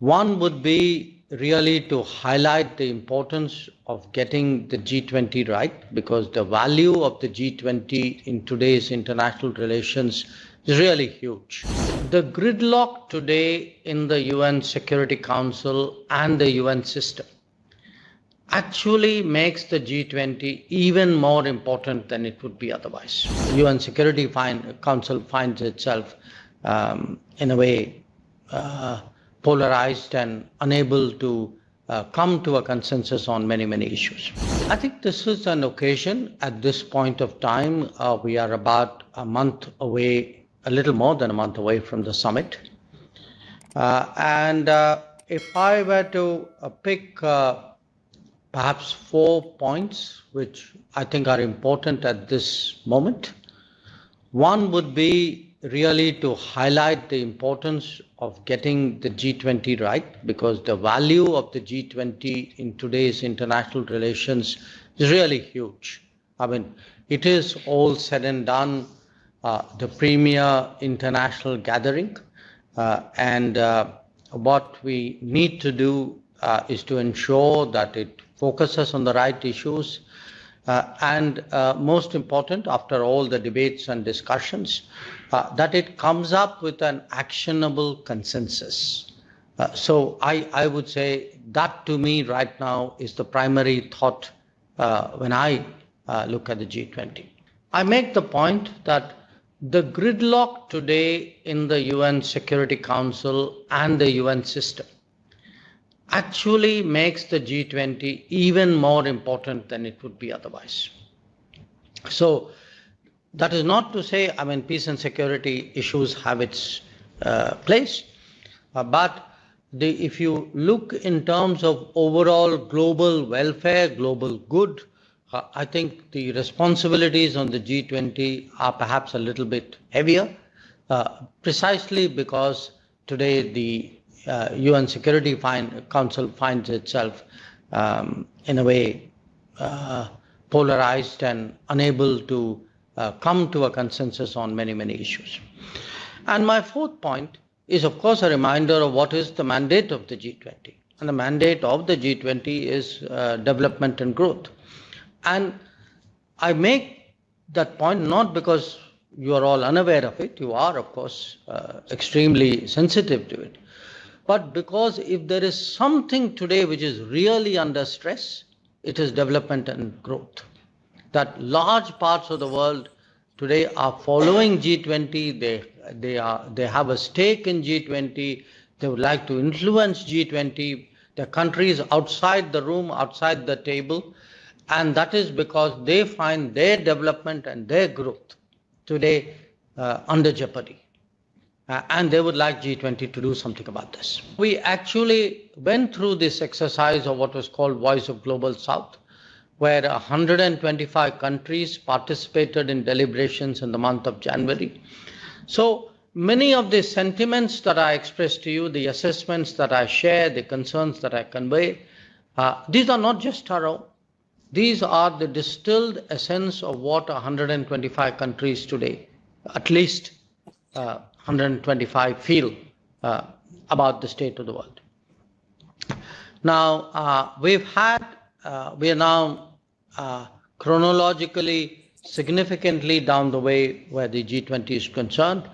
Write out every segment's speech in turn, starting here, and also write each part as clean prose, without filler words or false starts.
One would be really to highlight the importance of getting the G20 right, because the value of the G20 in today's international relations is really huge. The gridlock today in the UN Security Council and the UN system actually makes the G20 even more important than it would be otherwise. UN Security Council finds itself in a way polarized and unable to come to a consensus on many, many issues. I think this is an occasion at this point of time. We are about a month away, a little more than a month away from the summit. If I were to pick perhaps 4 points which I think are important at this moment, one would be really to highlight the importance of getting the G20 right, because the value of the G20 in today's international relations is really huge. I mean, it is all said and done the premier international gathering, what we need to do is to ensure that it focuses on the right issues, most important, after all the debates and discussions, that it comes up with an actionable consensus. So I would say that, to me right now, is the primary thought when I look at the G20. I make the point that the gridlock today in the UN Security Council and the UN system actually makes the G20 even more important than it would be otherwise. So that is not to say, I mean, peace and security issues have its place, but if you look in terms of overall global welfare, global good, I think the responsibilities on the G20 are perhaps a little bit heavier, precisely because today the UN Security Council finds itself in a way polarized and unable to come to a consensus on many, many issues. And my fourth point is, of course, a reminder of what is the mandate of the G20. And the mandate of the G20 is development and growth. And I make that point not because you are all unaware of it, you are, of course, extremely sensitive to it, but because if there is something today which is really under stress, it is development and growth. That large parts of the world today are following G20, they have a stake in G20, they would like to influence G20, the countries outside the room, outside the table, and that is because they find their development and their growth today under jeopardy. And they would like G20 to do something about this. We actually went through this exercise of what was called Voice of Global South, where 125 countries participated in deliberations in the month of January. So many of the sentiments that I expressed to you, the assessments that I share, the concerns that I convey, these are not just our own. These are the distilled essence of what 125 countries today, at least 125, feel about the state of the world. Now, we are now chronologically significantly down the way where the G20 is concerned.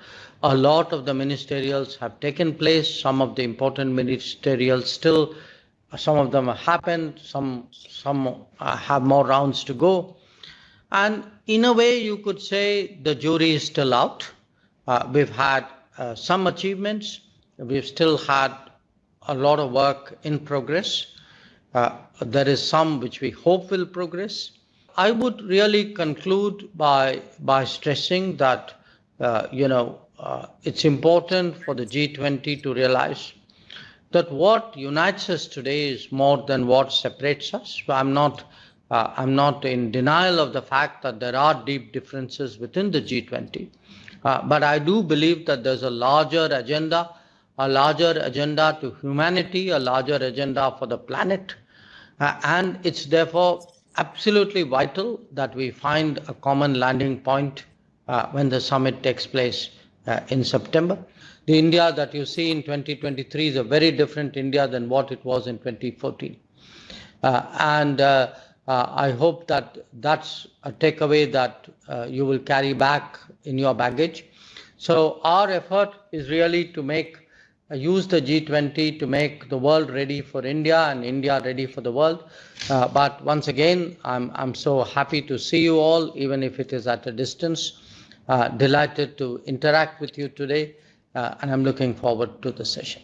A lot of the ministerials have taken place. Some of the important ministerials still, some of them have happened, some have more rounds to go. And in a way, you could say the jury is still out. We've had some achievements. We've still had a lot of work in progress. There is some which we hope will progress. I would really conclude by stressing that, it's important for the G20 to realize that what unites us today is more than what separates us. I'm not in denial of the fact that there are deep differences within the G20. But I do believe that there's a larger agenda to humanity, a larger agenda for the planet. And it's therefore absolutely vital that we find a common landing point when the summit takes place in September. The India that you see in 2023 is a very different India than what it was in 2014. And I hope that that's a takeaway that you will carry back in your baggage. So our effort is really to use the G20 to make the world ready for India and India ready for the world. But once again, I'm so happy to see you all, even if it is at a distance. Delighted to interact with you today, and I'm looking forward to the session.